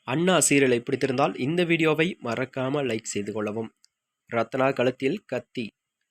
அண்ணா சீரியலை பிடித்திருந்தால் இந்த வீடியோவை மறக்காம லைக் செய்து கொள்ளவும். ரத்னா கழுத்தில் கத்தி,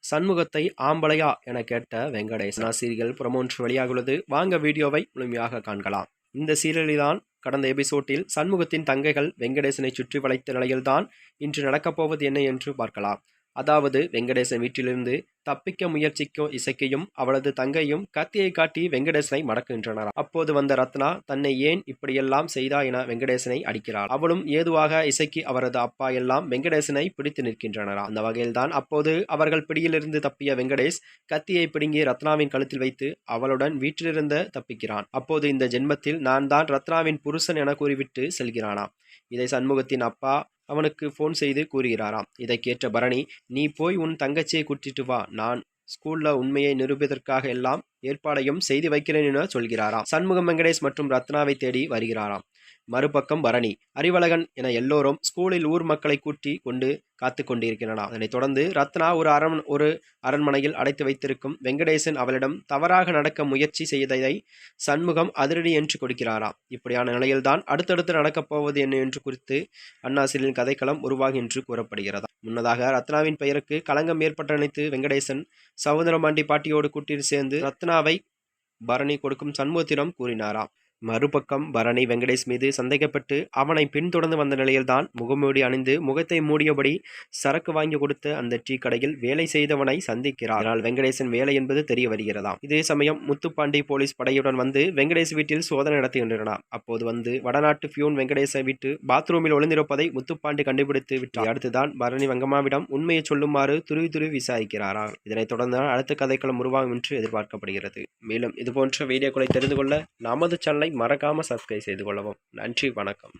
சண்முகத்தை ஆம்பளையா என கேட்ட வெங்கடேஷ். அண்ணா சீரியல் ப்ரோமோ வெளியாகுள்ளது. வாங்க வீடியோவை முழுமையாக காண்கலாம். இந்த சீரியலில்தான் கடந்த எபிசோட்டில் சண்முகத்தின் தங்கைகள் வெங்கடேசனை சுற்றி வளைத்த நிலையில்தான் இன்று நடக்கப்போவது என்ன என்று பார்க்கலாம். அதாவது வெங்கடேசன் வீட்டிலிருந்து தப்பிக்க முயற்சிக்கும் இசைக்கையும் அவளது தங்கையும் கத்தியை காட்டி வெங்கடேசனை மடக்குகின்றனர். அப்போது வந்த ரத்னா தன்னை ஏன் இப்படியெல்லாம் செய்தா என வெங்கடேசனை அடிக்கிறார். அவளும் ஏதுவாக இசைக்கு அவரது அப்பா எல்லாம் வெங்கடேசனை பிடித்து நிற்கின்றனர். அந்த வகையில்தான் அப்போது அவர்கள் பிடியிலிருந்து தப்பிய வெங்கடேஷ் கத்தியை பிடுங்கி ரத்னாவின் கழுத்தில் வைத்து அவளுடன் வீட்டிலிருந்து தப்பிக்கிறான். அப்போது இந்த ஜென்மத்தில் நான் தான் ரத்னாவின் புருஷன் என கூறிவிட்டு செல்கிறானாம். இதை சண்முகத்தின் அப்பா அவனுக்கு போன் செய்து கூறுகிறாராம். இதை கேட்ட பரணி, நீ போய் உன் தங்கச்சியை கூட்டிட்டு வா, நான் ஸ்கூல்ல உண்மையை நிரூபிப்பதற்காக எல்லாம் ஏற்பாடையும் செய்து வைக்கிறேன் என சொல்கிறாராம். சண்முகம் வெங்கடேஷ் மற்றும் ரத்னாவை தேடி வருகிறாராம். மறுபக்கம் பரணி, அறிவழகன் என எல்லோரும் ஸ்கூலில் ஊர் மக்களை கூட்டி கொண்டு காத்து கொண்டிருக்கிறார். அதனைத் தொடர்ந்து ரத்னா ஒரு அரண்மனையில் அடைத்து வைத்திருக்கும் வெங்கடேசன் அவளிடம் தவறாக நடக்க முயற்சி செய்ததை சண்முகம் அதிரடி என்று கொடுக்கிறாராம். இப்படியான நிலையில்தான் அடுத்தடுத்து நடக்கப் போவது என்ன என்று குறித்து அண்ணாசிரியின் கதைக்களம் உருவாகி என்று கூறப்படுகிறது. முன்னதாக ரத்னாவின் பெயருக்கு களங்கம் ஏற்பட்ட நினைத்து வெங்கடேசன் சவுந்தரபாண்டி பாட்டியோடு கூட்டில் சேர்ந்து ரத்னாவை பரணி கொடுக்கும் சண்முகத்திடம் கூறினாராம். மறுபக்கம் பரணி வெங்கடேஷ் மீது சந்தேகப்பட்டு அவனை பின்தொடர்ந்து வந்த நிலையில்தான் முகமூடி அணிந்து முகத்தை மூடியபடி சரக்கு வாங்கி கொடுத்த அந்த டீ கடையில் வேலை செய்தவனை சந்திக்கிறார். ஆனால் வெங்கடேசன் வேலை என்பது தெரிய வருகிறதாம். இதே சமயம் முத்துப்பாண்டி போலீஸ் படையுடன் வந்து வெங்கடேஷ் வீட்டில் சோதனை நடத்துகின்றனர். அப்போது வந்து வடநாட்டு பியூன் வெங்கடேசை விட்டு பாத்ரூமில் ஒளிந்திருப்பதை முத்துப்பாண்டி கண்டுபிடித்து விட்டார். அடுத்துதான் பரணி வெங்கம்மாவிடம் உண்மையை சொல்லுமாறு துருவி விசாரிக்கிறாராம். இதனைத் தொடர்ந்து அடுத்த கதைக்களம் உருவாகும் என்று எதிர்பார்க்கப்படுகிறது. மேலும் இதுபோன்ற வீடியோக்களை தெரிந்து கொள்ள நமது சேனலை மறக்காம சப்ஸ்கிரைப் செய்து கொள்ளவும். நன்றி, வணக்கம்.